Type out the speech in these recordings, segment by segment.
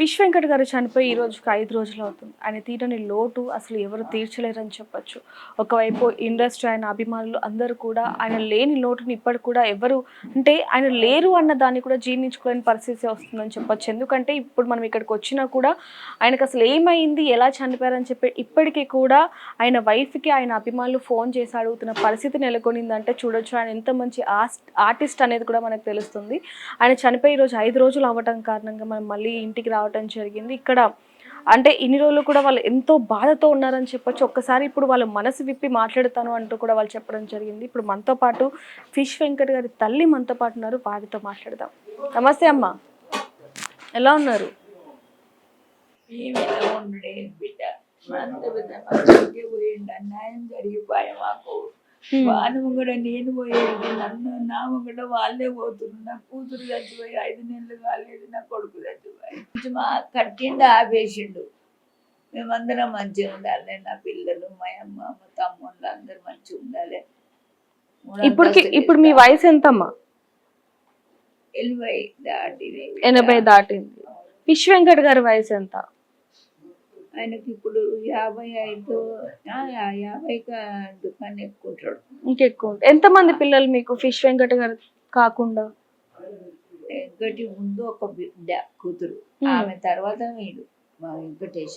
Fish Venkat గారు చనిపోయి ఈ రోజుకి 5 రోజులు అవుతుంది. ఆయన తీరని లోటు అసలు ఎవరు తీర్చలేరని చెప్పొచ్చు. ఒకవైపు ఇండస్ట్రీ, ఆయన అభిమానులు అందరూ కూడా ఆయన లేని లోటుని ఇప్పటికి కూడా ఎవరు అంటే ఆయన లేరు అన్న దాన్ని కూడా జీర్ణించుకోలేని పరిస్థితి వస్తుందని చెప్పొచ్చు. ఎందుకంటే ఇప్పుడు మనం ఇక్కడికి వచ్చినా కూడా ఆయనకు అసలు ఏమైంది, ఎలా చనిపోయారని చెప్పి ఇప్పటికీ కూడా ఆయన వైఫ్కి ఆయన అభిమానులు ఫోన్ చేసి అడుగుతున్న పరిస్థితి నెలకొనిందంటే చూడొచ్చు. ఆయన ఎంత మంచి ఆర్టిస్ట్ అనేది కూడా మనకు తెలుస్తుంది. ఆయన చనిపోయి ఈరోజు 5 రోజులు అవ్వటం కారణంగా మనం మళ్ళీ ఇంటికి రావడం జరిగింది. ఇక్కడ అంటే ఇన్ని రోజులు కూడా వాళ్ళు ఎంతో బాధతో ఉన్నారని చెప్పొచ్చు. ఒక్కసారి ఇప్పుడు వాళ్ళు మనసు విప్పి మాట్లాడతాను అంటూ కూడా వాళ్ళు చెప్పడం జరిగింది. ఇప్పుడు మనతో పాటు ఫిష్ వెంకట్ గారి తల్లి మనతో పాటు ఉన్నారు. వారితో మాట్లాడదాం. నమస్తే అమ్మ, ఎలా ఉన్నారు? అన్యాయం జరిగిపోయా మాకు. వాను కూడా నేను పోయేది, నన్ను నా కూడా వాళ్ళే పోతున్నారు. నా కూతురు చచ్చిపోయి 5 నెలలు కాలేదు, నా కొడుకు చచ్చిపోయి మా కట్టిండు ఆపేసిండు. మేమందరం మంచిగా ఉండాలి, నా పిల్లలు, మా అమ్మ, మా తమ్ముళ్ళు అందరూ మంచిగా ఉండాలి. ఇప్పుడు మీ వయసు ఎంతమ్మా? 80 దాటింది. ఫిష్ వెంకట్ గారి వయసు ఎంత? ఆయనకి ఇప్పుడు 55 కన్నా ఎక్కువ ఉంటాడు. ఇంకెక్కువ. ఎంతమంది పిల్లలు మీకు ఫిష్ వెంకట్ గారు కాకుండా? వెంకటి ముందు ఒక బిడ్డ కూతురు, ఆమె తర్వాత వీడు మా వెంకటేశ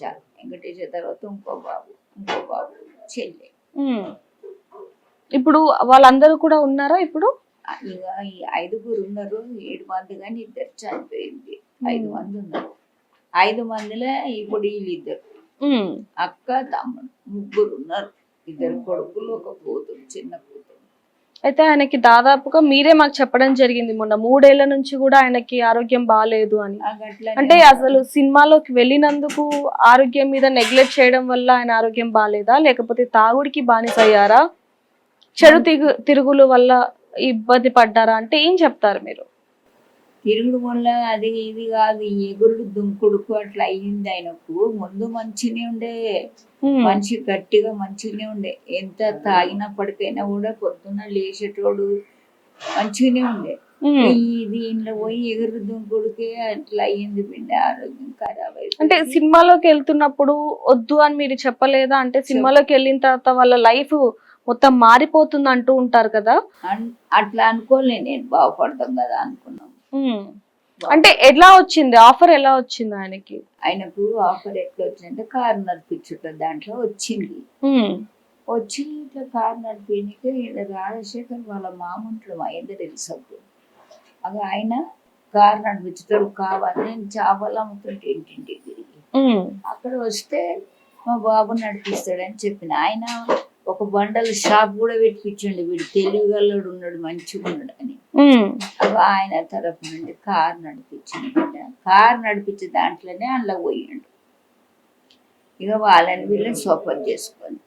తర్వాత ఇంకో బాబు చెల్లె. ఇప్పుడు వాళ్ళందరూ కూడా ఉన్నారా? ఇప్పుడు ఇక ఈ 5 ఉన్నారు. 7 మంది కానీ 2 చనిపోయింది. 5 మంది ఉన్నారు. 5 మందిలో ఇప్పుడు వీళ్ళిద్దరు, అక్క తమ్ముడు 3 ఉన్నారు. 2 కొడుకులు, ఒక కూతురు, చిన్న కూతురు. అయితే ఆయనకి దాదాపుగా మీరే మాకు చెప్పడం జరిగింది మొన్న 3 ఏళ్ల నుంచి కూడా ఆయనకి ఆరోగ్యం బాగాలేదు అని. అంటే అసలు సినిమాలోకి వెళ్ళినందుకు ఆరోగ్యం మీద నెగ్లెక్ట్ చేయడం వల్ల ఆయన ఆరోగ్యం బాగాలేదా, లేకపోతే తాగుడికి బానిసయ్యారా, చెడు తిరుగుల వల్ల ఇబ్బంది పడ్డారా? అంటే ఏం చెప్తారు మీరు? తిరుగుడు వల్ల అది ఇది కాదు, ఎగురుడు దుంకుడుకు అట్లా అయ్యింది. ఆయనకు ముందు మంచినే ఉండే, మనిషి గట్టిగా మంచిగానే ఉండే. ఎంత తాగినప్పటికైనా కూడా పొద్దున్న లేచేటోడు మంచిగానే ఉండే. దీనిలో పోయి ఎగురు దుంకుడికే అట్లా అయ్యింది బిడ్డ, ఆరోగ్యం ఖరాబ్ అయింది. అంటే సినిమాలోకి వెళ్తున్నప్పుడు వద్దు అని మీరు చెప్పలేదా? అంటే సినిమాలోకి వెళ్ళిన తర్వాత వాళ్ళ లైఫ్ మొత్తం మారిపోతుంది అంటూ ఉంటారు కదా. అట్లా అనుకోలే, నేను బాగుపడతాం కదా అనుకున్నాం. అంటే ఎలా వచ్చింది ఆఫర్? ఎలా వచ్చింది ఆయనకి? ఆయనకు ఆఫర్ ఎట్లా వచ్చిందంటే కారు నడిపించుట దాంట్లో వచ్చింది. వచ్చి ఇట్లా కారు నడిపించే రాజశేఖర్ వాళ్ళ మామంట్లో మహేందర్ తెలుసప్పుడు అది ఆయన కారు నడిపించుతాడు కావాలి, నేను చేపలు అమ్ముతుంటే ఇంటింటికి తిరిగి అక్కడ వస్తే మా బాబు నడిపిస్తాడని చెప్పిన. ఆయన ఒక బండల షాప్ కూడా పెట్టించండి, వీడు తెలివిగల్లోడు ఉన్నాడు, మంచిగా ఉన్నాడు అని. ఆయన తరఫు నుండి కారు నడిపించింది. కారు నడిపించే దాంట్లోనే అందులో పోయిండు. ఇక వాళ్ళని వీళ్ళని సోపర్ చేసుకొని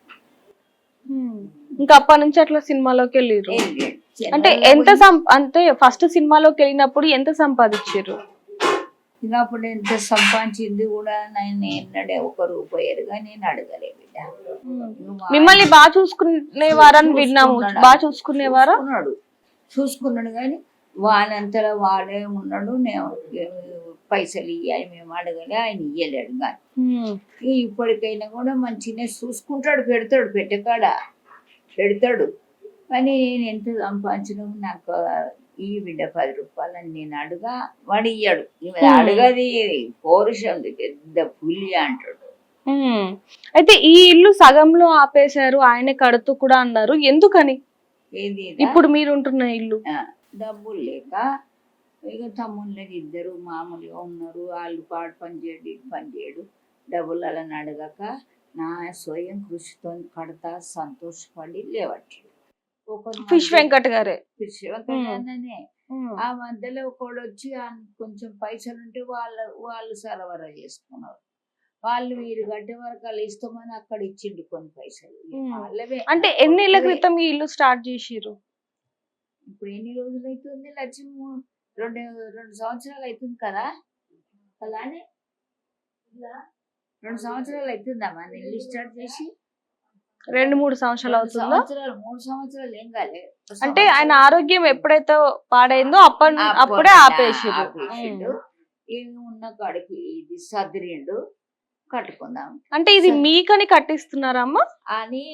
ఇంకా అప్పటి నుంచి అట్లా సినిమాలోకి వెళ్ళారు. అంటే అంటే ఫస్ట్ సినిమాలోకి వెళ్ళినప్పుడు ఎంత సంపాదించారు? ఇక అప్పుడు ఎంత సంపాదించింది కూడా నేను ఎన్నడే 1 రూపాయలుగా నేను అడగలే బిడ్డ. మిమ్మల్ని బాగా చూసుకునేవారని విన్నాము. బాగా చూసుకునేవారా? చూసుకున్నాడు కానీ వానంతలో వాడే ఉన్నాడు. నేను పైసలు ఇవ్వాలి మేము అడగలే, ఆయన ఇయ్యలేడు. కానీ ఇప్పటికైనా కూడా మంచిగా చూసుకుంటాడు, పెట్టకాడ పెడతాడు. కానీ నేను ఎంత సంపాదించిన నాకు ఈ బిడ్డ 10 రూపాయలని నేను అడగా, వాడు ఇయ్యాడు. అడగది పౌరుషం, పెద్ద పులి అంటాడు. అయితే ఈ ఇల్లు సగంలో ఆపేశారు, ఆయన కడుతూ కూడా అన్నారు. ఎందుకని? ఏది ఇప్పుడు మీరు ఉంటున్న ఇల్లు డబ్బులు లేక, ఇక తమ్ముళ్ళని 2 మామూలుగా ఉన్నారు. వాళ్ళు పాడు పని చేయడు, డబ్బులు అలా అడగక నా స్వయం కృషితో కడతా సంతోషపడి లేవట్లేదు. ఫిష్ వెంకట్ గారే. ఫిష్ వెంకటనే ఆ మధ్యలో ఒకడు వచ్చి కొంచెం పైసలు ఉంటే వాళ్ళు సరఫరా చేసుకున్నారు. వాళ్ళు వీరు గడ్డ వరకు వాళ్ళు ఇస్తామని అక్కడ ఇచ్చిండు కొన్ని పైసలు. అంటే ఎన్ని ఏళ్ల క్రితం ఈ ఇల్లు స్టార్ట్ చేసిర్రు? ఇప్పుడు ఎన్ని రోజులు అవుతుంది లక్ష్మి? 2 సంవత్సరాలు అవుతుంది కదా. అలానే 2 సంవత్సరాలు అవుతుందమ్మా ఇల్లు స్టార్ట్ చేసి. 2-3 సంవత్సరాలు అవుతుందా? 3 సంవత్సరాలు ఏం కాలే. అంటే ఆయన ఆరోగ్యం ఎప్పుడైతే పాడైందో అప్పుడే ఆపేసిండు. ఏమి ఉన్న కాడికి ఇది సదిరిండు కట్టుకుందాం అంటే ఇది సరే. మీకని కట్టిస్తున్నారా అమ్మ? అని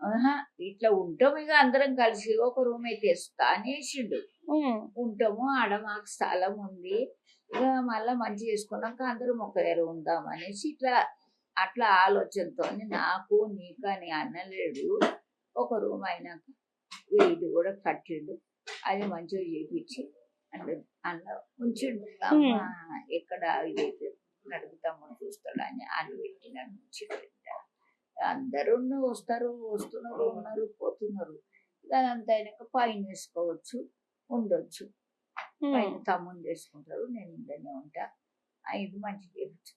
ఆహా, ఇట్లా ఉంటాం ఇక అందరం కలిసి ఒక రూమ్ అయితే వేస్తా అనేసిండు. ఉంటాము ఆడ మాకు స్థలం ఉంది ఇక మళ్ళా మంచి చేసుకున్నాక అందరం ఒక దగ్గర ఉందాం అనేసి ఇట్లా అట్లా ఆలోచనతో నాకు నీకు అని అన్నలేడు. ఒక రూమ్ అయినాక ఇది కూడా కట్టిండు, అది మంచిగా చేపించి అంటే అన్న ఉంచిండు. అమ్మ ఎక్కడ ఇది నడుపుతామో చూస్తాడని అని పెట్టినాడు ఉంచిండు. అందరూ వస్తున్నారు ఉన్నారు పోతున్నారు. ఇక అదంతా అయినాక పైన వేసుకోవచ్చు ఉండొచ్చు. పైన తమ్ముని చేసుకుంటారు, నేను ఇంట్లోనే ఉంటా. ఇది మంచి చేపించు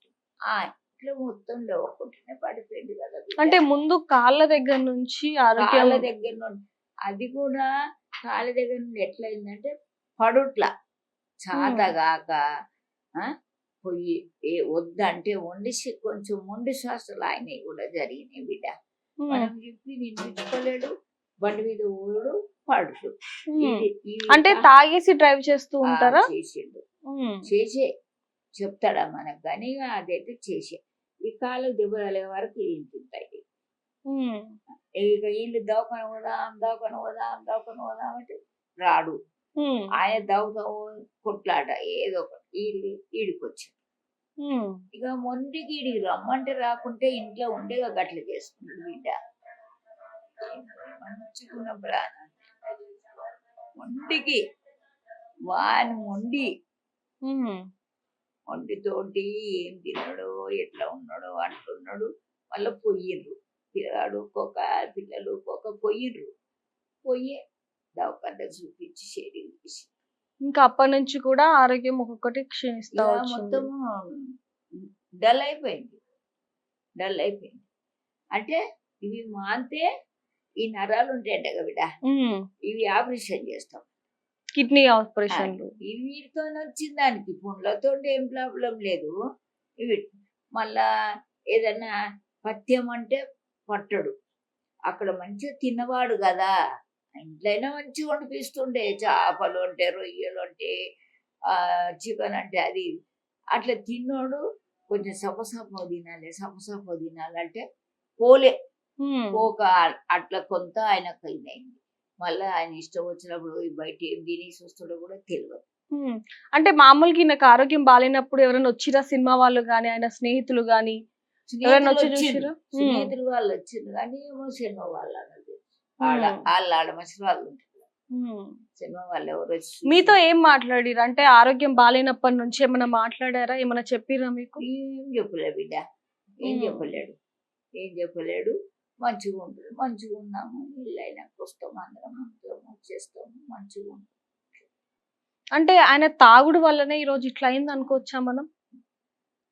ఇట్లా మొత్తం లేవకుంటేనే పడిపోయింది కదా. అంటే ముందు కాళ్ళ దగ్గర నుంచి కాళ్ళ దగ్గర నుండి అది కూడా కాళ్ళ దగ్గర నుండి ఎట్లయిందంటే పడుట్లా చాతగాక పొయ్యి వద్దంటే కొంచెం మొండి శ్వాసలు ఆయనవి కూడా జరిగినాయి బిడ్డ. మనం చెప్పి నిందించుకోలేడు, బండి మీద ఊరుడు పడుడు. అంటే తాగేసి డ్రైవ్ చేస్తూ ఉంటారా? చేసిండు, చేసే చెప్తాడా మనకు కానీ అదైతే చేసే. ఈ కాళ్ళకు దెబ్బలే వరకు తింటాయి. ఇక వీళ్ళు దవాఖాన పోదాం అంటే రాడు. ఆయన దవ్వుతావు కొట్లాట ఏదో ఒకటి వీళ్ళు ఈడికొచ్చారు. ఇక మొండికి ఈడికి రమ్మంటే రాకుంటే ఇంట్లో ఉండే గట్ల చేసుకున్నాడు బిడ్డ. మంచుకున్న ప్రాణం మొండికి వాని మొండితోటి ఏం తిన్నాడో ఎట్లా ఉన్నాడో అంటున్నాడు. మళ్ళీ పొయ్యిండ్రు పిల్లగాడు పిల్లలు పొయ్యి దవాఖాన చూపించి షేరింగ్ చేసి ఇంకా అప్పటి నుంచి కూడా ఆరోగ్యం ఒక్కొక్కటి క్షీణిస్తా మొత్తం డల్ అయిపోయింది. అంటే ఇవి మాంతే ఈ నరాలు ఉంటాయంట కదా బిడ్డ, ఇవి ఆపరేషన్ చేస్తాం. కిడ్నీ ఆపరేషన్ వీటితో వచ్చింది దానికి పుండ్లతో ఏం ప్రాబ్లం లేదు. ఇవి మళ్ళా ఏదన్నా పథ్యం అంటే పట్టడు. అక్కడ మంచిగా తిన్నవాడు కదా, ఇంట్లోనే మంచిగా వండిపిస్తుండే. చేపలు అంటే రొయ్యలు అంటే చికెన్ అంటే అది అట్లా తిన్నోడు. కొంచెం సపసప తినాలంటే పోక అట్లా కొంత ఆయనకు అయింది. మళ్ళీ ఆయన ఇష్టం వచ్చినప్పుడు బయట ఏం తినేసి వస్తాడో కూడా తెలియదు. అంటే మామూలుగా ఈయనకు ఆరోగ్యం బాగాలేనప్పుడు ఎవరైనా వచ్చిరా సినిమా వాళ్ళు గానీ ఆయన స్నేహితులు గానీ స్నేహితులు వాళ్ళు వచ్చింది కానీ ఏమో సినిమా వాళ్ళు అన్నది ఆడ మంచి వాళ్ళు ఉంటారు. సినిమా వాళ్ళు ఎవరు మీతో ఏం మాట్లాడిరు? అంటే ఆరోగ్యం బాగాలేనప్పటి నుంచి ఏమైనా మాట్లాడారా, ఏమైనా చెప్పిరా మీకు? ఏం చెప్పలేదు బిడ్డ, ఏం చెప్పలేడు. మంచిగా ఉంటుంది, మంచిగా ఉన్నాము, ఇల్లు అయినాక వస్తాము, అందరం వచ్చేస్తాము, మంచిగా ఉంటాం. అంటే ఆయన తాగుడు వల్లనే ఈ రోజు ఇట్లా అయింది అనుకోవచ్చా మనం?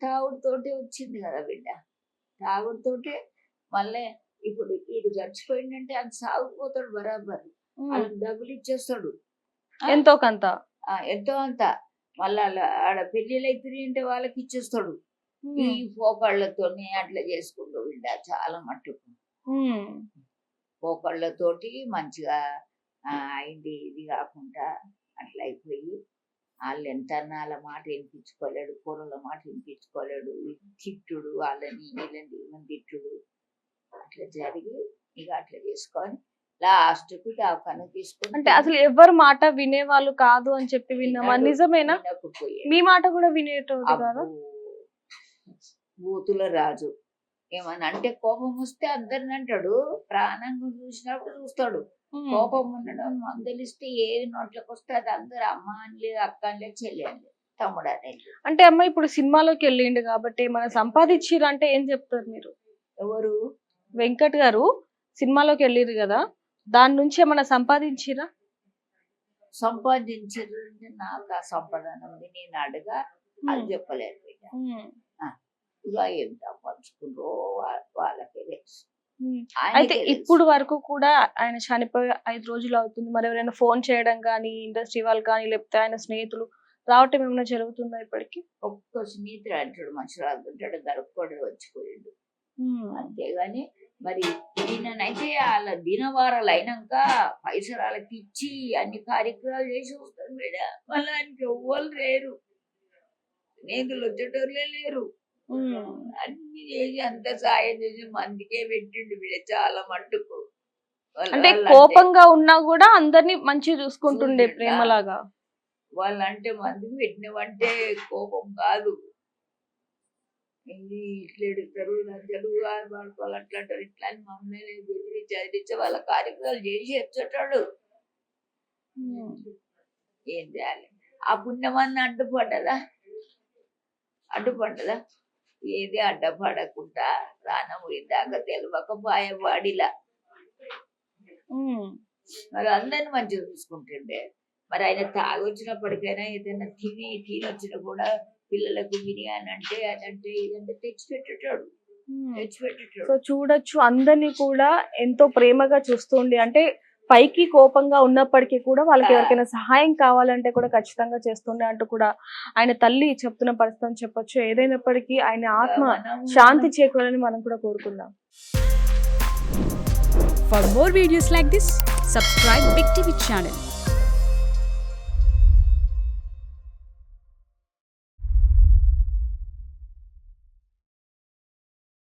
తాగుడుతోటే వచ్చింది కదా బిడ్డ, తాగుడుతోటే. మళ్ళీ ఇప్పుడు వీడు చచ్చిపోయిందంటే అది సాగుపోతాడు బరాబర్, వాళ్ళకి డబ్బులు ఇచ్చేస్తాడు ఎంతో కొంత. మళ్ళా ఆడ పెళ్ళిళ్ళు అవుతున్నాయి అంటే వాళ్ళకి ఇచ్చేస్తాడు. ఈ పోకళ్ళతోనే అట్లా చేసుకుంటూ బిడ్డ చాలా మట్టుకు పోకళ్ళతోటి మంచిగా అయింది. ఇది కాకుండా అట్లా అయిపోయి వాళ్ళు ఎంత వాళ్ళ మాట వినిపించుకోలేడు, కూరల మాట వినిపించుకోలేడు, తిట్టుడు వాళ్ళని వీళ్ళని ఏమని తిట్టుడు అట్లా జరిగి ఇక అట్లా చేసుకొని లాస్ట్కు దవాఖాన తీసుకొని. అంటే అసలు ఎవరు మాట వినేవాళ్ళు కాదు అని చెప్పి విన్నామా? నిజమేనా? మీ మాట కూడా వినేటోడు కాదా? బూతుల రాజు ఏమన్నా అంటే కోపం వస్తే అందరిని అంటాడు, ప్రాణంగా చూసినప్పుడు చూస్తాడు. కోపం ఉండడం మందలిస్తే ఏది నోట్లోకి వస్తే అది అందరు అమ్మ అనలేదు, అక్క అనలేదు, చెల్లి అనలేదు, తమ్ముడు అనేది. అంటే అమ్మ ఇప్పుడు సినిమాలోకి వెళ్ళిండు కాబట్టి మన సంపాదించిరు అంటే ఏం చెప్తారు మీరు? ఎవరు? వెంకట్ గారు సినిమాలోకి వెళ్ళిరు కదా, దాని నుంచి ఏమైనా సంపాదించిరా? సంపాదించారు అంటే నాకు ఆ సంపాదన ఉంది, నేను అడగా అది చెప్పలేదు. ఇక ఏం సంపాదించుకుంటూ వాళ్ళకే తెలుసు. అయితే ఇప్పుడు వరకు కూడా ఆయన చనిపోయి 5 రోజులు అవుతుంది. మరి ఎవరైనా ఫోన్ చేయడం కానీ, ఇండస్ట్రీ వాళ్ళు కానీ, లేకపోతే ఆయన స్నేహితులు రావటం ఏమైనా జరుగుతుందా ఇప్పటికి? ఒక్క స్నేహితుడు అంటాడు, మనుషులు అంటాడు, గడుపుకోడు వచ్చిపోయాడు అంతేగాని. మరి ఈయననైతే వాళ్ళ దినవారాలు అయినాక పైసలు వాళ్ళకి ఇచ్చి అన్ని కార్యక్రమాలు చేసి వస్తాడు మేడ. మళ్ళీ ఆయనకి ఎవ్వరు లేరు, స్నేహితులు వచ్చేటోళ్ళే లేరు. అన్ని చేసి అంత సాయం చేసి మందికే పెట్టిండు వీళ్ళ చాలా మట్టుకు. అంటే కోపంగా ఉన్నా కూడా అందరినీ మంచిగా చూసుకుంటుండే చూసిండా? ప్రేమలాగా. వాళ్ళంటే మందికి పెట్టినవంటే కోపం కాదు. ఇది ఇట్లా ఎడుతారు లంచాలు పడుకోవాలి అట్లా అంటారు ఇట్లా అని మమ్మల్ని బెదిరించి చదివించి వాళ్ళ కార్యక్రమాలు చేసి వచ్చేటాడు. ఏం చేయాలి? ఆ పుణ్యమన్న అడ్డుపడ్డదా? అడ్డుపడ్డదా? ఏది అడ్డపడకుండా ప్రాణం పోయిందాక తెలియక పాయవాడిలా. మరి అందరిని మంచిగా చూసుకుంటుండే. మరి ఆయన తాగొచ్చినప్పటికైనా ఏదైనా తిని వచ్చినా కూడా పిల్లలకు బిర్యానీ అంటే అదంటే ఇదంటే తెచ్చిపెట్టేటాడు. సో చూడొచ్చు అందరినీ కూడా ఎంతో ప్రేమగా చూస్తుండే. అంటే పైకి కోపంగా ఉన్నప్పటికీ కూడా వాళ్ళకి ఎవరికైనా సహాయం కావాలంటే కూడా ఖచ్చితంగా చేస్తుండే అంటూ కూడా ఆయన తల్లి చెప్తున్న పరిస్థితి అని చెప్పొచ్చు. ఏదైనప్పటికీ ఆయన ఆత్మ శాంతి చేకూరాలని మనం కూడా కోరుకుందాం. For more videos like this, subscribe Big TV channel.